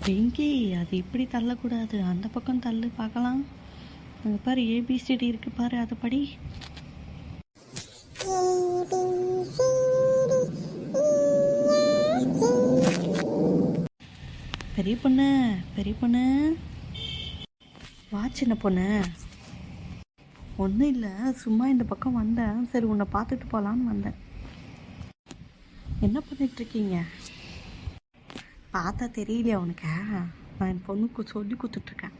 பிங்கி, அது இப்படி தள்ளக்கூடாது, அந்த பக்கம் தள்ளு பார்க்கலாம். அங்கே பாரு ஏபிசிடி இருக்கு பாரு, அதை படி. பெரிய பொண்ணு, பெரிய பொண்ணு, வா சின்ன பொண்ணு. ஒன்றும் இல்லை, சும்மா இந்த பக்கம் வந்தேன், சரி உன்னை பார்த்துட்டு போகலான்னு வந்தேன். என்ன பண்ணிகிட்ருக்கீங்க? பார்த்தா தெரியலையா உனக்கு? நான் என் பொண்ணுக்கு சொல்லி கொடுத்துட்ருக்கேன்.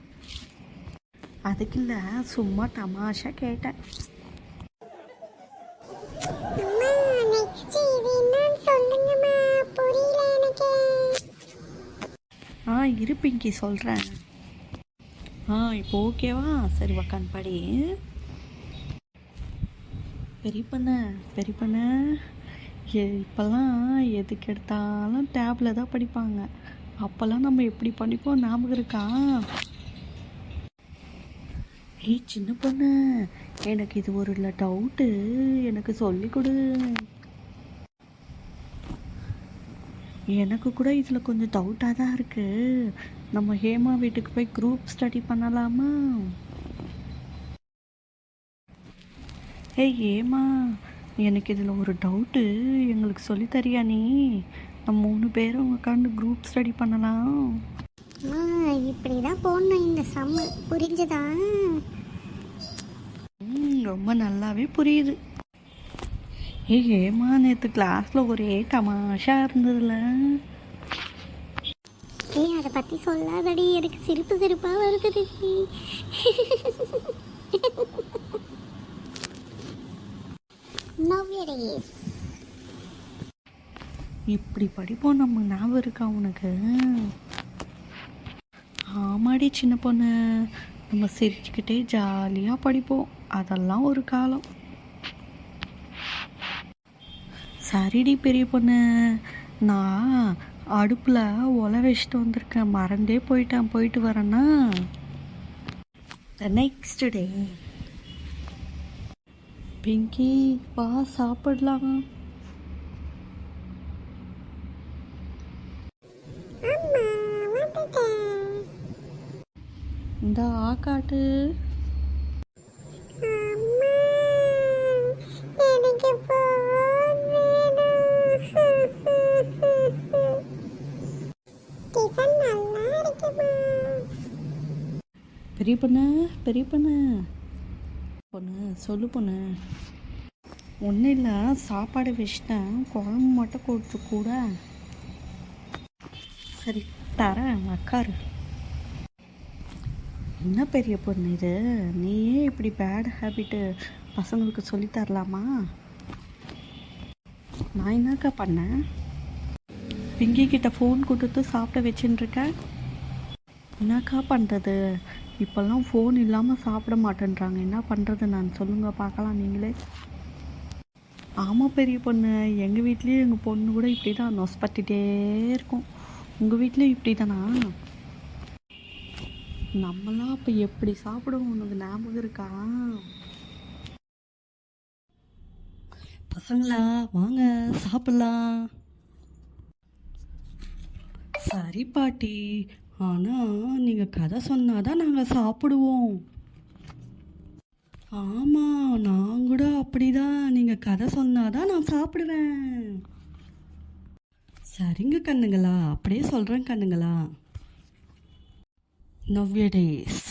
அதுக்கு இல்லை, சும்மா தமாஷா கேட்டேன். இருப்பிங்கி சொல்கிறேன். இப்போ ஓகேவா? சரி உக்காந்து படி. பெரிய பொண்ணு, பெரிய பொண்ணு, இப்போல்லாம் எதுக்கு எடுத்தாலும் டேப்பில் தான் படிப்பாங்க. அப்போல்லாம் நம்ம எப்படி படிப்போம் ஞாபகம் இருக்கா? சின்ன பொண்ணு, எனக்கு இது ஒரு டவுட்டு, எனக்கு சொல்லி கொடு. எனக்கு கூட இதில் கொஞ்சம் டவுட்டாக தான் இருக்குது. நம்ம ஹேமா வீட்டுக்கு போய் குரூப் ஸ்டடி பண்ணலாமா? ஹேமா, எனக்கு இதில் ஒரு டவுட்டு, எங்களுக்கு சொல்லித்தரியா நீ? நம்ம 3 பேரும் உட்காந்து குரூப் ஸ்டடி பண்ணலாம். இப்படி தான் போடணும் இந்த சம்மு, புரிஞ்சதா? ரொம்ப நல்லாவே புரியுது. ஏமா, நேற்று கிளாஸில் ஒரே தமாஷா இருந்ததுல. அதை பற்றி சொல்லாதடி, எனக்கு சிரிப்பு சிரிப்பாக வருது. இப்படி படிப்போம் நம்ம, ஞாபகம் இருக்கா உனக்கு? ஆமாடி சின்ன பொண்ணு, நம்ம சிரிச்சுக்கிட்டே ஜாலியாக படிப்போம், அதெல்லாம் ஒரு காலம். சரிடி பெரிய பொண்ணு, நான் அடுப்பில் ஒலை வச்சுட்டு வந்திருக்கேன், மறந்தே போயிட்டேன், போயிட்டு வரேன்னா. Next day. பிங்கி, வா சாப்பிடலாம். இந்த ஆக்காட்டு. பெரிய பொண்ணு, பெரிய பொண்ணு, பொண்ணு சொல்லு பொண்ணு. ஒன்றும் இல்லை, சாப்பாடு வச்சிட்டேன், குழம்பு மட்டும் கொடுத்து கூட. சரி தரேன், உக்காரு. என்ன பெரிய பொண்ணு இது, நீயே இப்படி பேட் ஹேபிட்டு பசங்களுக்கு சொல்லித்தரலாமா? நான் என்னக்கா பண்ணேன்? பிங்கி கிட்ட ஃபோன் கொடுத்து சாப்பிட வச்சுட்டுருக்கேன். என்னக்கா பண்ணுறது? இப்போல்லாம் ஃபோன் இல்லாமல் சாப்பிட மாட்டேன்றாங்க, என்ன பண்ணுறது நான்? சொல்லுங்கள் பார்க்கலாம் நீங்களே. ஆமாம் பெரிய பொண்ணு, எங்கள் வீட்லேயும் எங்கள் பொண்ணு கூட இப்படி தான் நொஸ்பட்டிகிட்டே இருக்கும். உங்கள் வீட்லேயும் இப்படி தானா? நம்மளாம் அப்போ எப்படி சாப்பிடுவோம், உனக்கு ஞாபகம் இருக்கா? பசங்களா வாங்க சாப்பிட்லாம். சரி பாட்டி, ஆனால் நீங்கள் கதை சொன்னாதான் நாங்கள் சாப்பிடுவோம். ஆமாம், நான் கூட அப்படிதான், நீங்கள் கதை சொன்னாதான் நான் சாப்பிடுவேன். சரிங்க கண்ணுங்களா, அப்படியே சொல்கிறேன் கண்ணுங்களா. நவ்யடேஸ்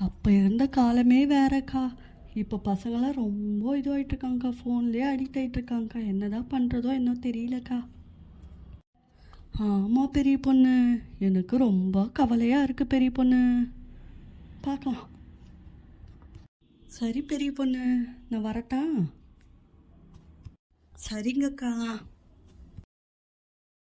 அப்போ இருந்த காலமே வேறக்கா. இப்போ பசங்களாம் ரொம்ப இதுவாகிட்ருக்காங்கக்கா, ஃபோன்லேயே அடிக்ட் ஆகிட்ருக்காங்கக்கா. என்னதான் பண்ணுறதோ என்ன தெரியலக்கா. ஆமாம் பெரிய பொண்ணு, எனக்கு ரொம்ப கவலையாக இருக்குது பெரிய பொண்ணு. பார்க்கலாம். சரி பெரிய பொண்ணு, நான் வரட்டா? சரிங்கக்கா.